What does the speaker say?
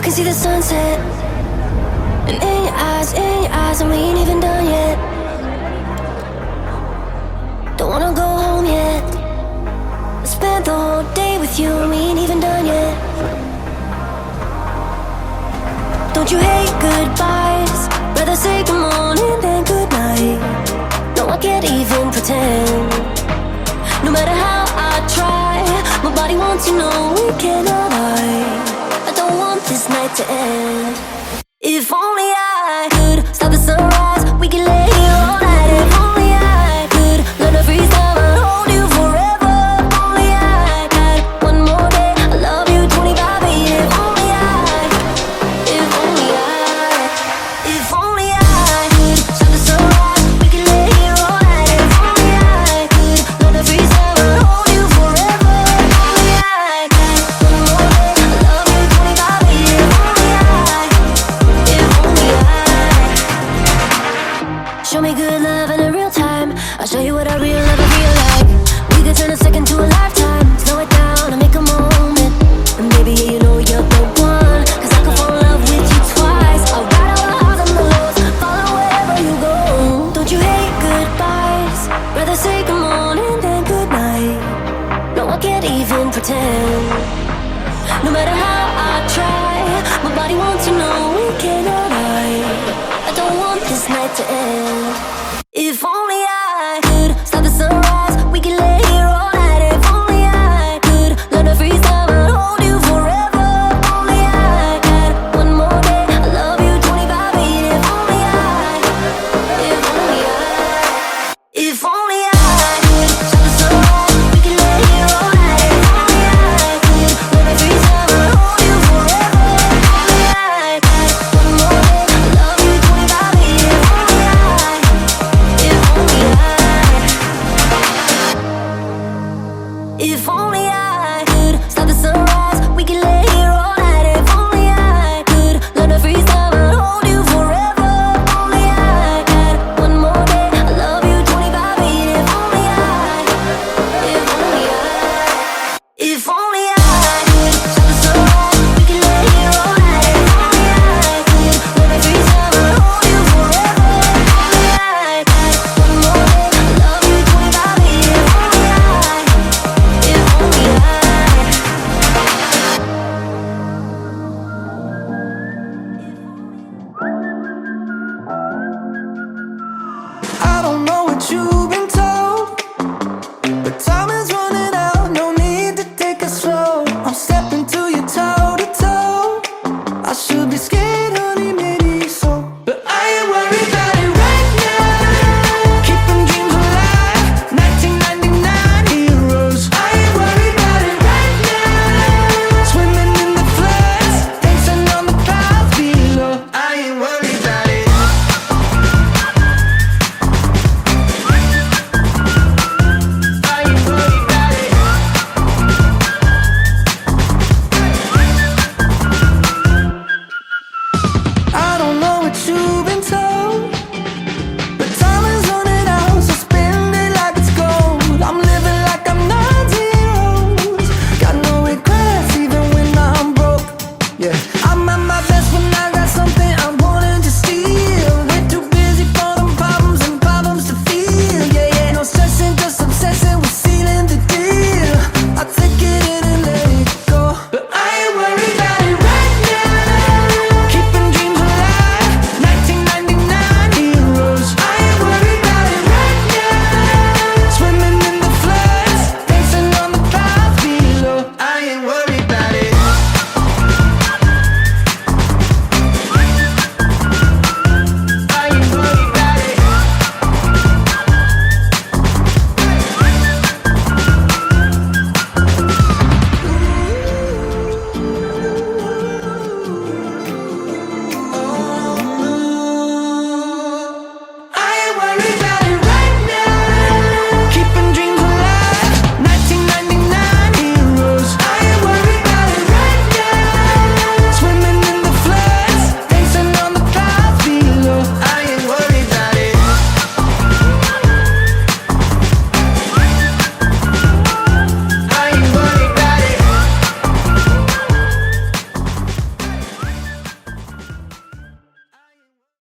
can see the sunset. And in your eyes, and we ain't even done yet. Don't wanna go home yet. I spent the whole day with you, and we ain't even done yet. Don't you hate goodbyes? Rather say good morning than good night. No, I can't even pretend. No matter how I try, my body wants to know we cannot hide. I don't want this night to end. If only I could stop the sunrise, we could lay here all night. If only I could learn to freeze time, I'd hold you forever. If only I had one more day, I love you 25/8. If only I could stop the sunrise, we could lay here all night. If only I could learn to freeze time, I'd hold you forever. If only I had one more day, I love you 25/8. Show me good love in a real time. I'll show you what a real lover feel like. We could turn a second to a lifetime. Slow it down and make a moment. And baby, yeah, you know you're the one. Cause I could fall in love with you twice. I'll ride all the highs and the lows, follow wherever you go. Don't you hate goodbyes? Rather say good morning than good night. No, I can't even pretend. No matter how I try, my body wants to know we cannot hide. I don't want this night to end.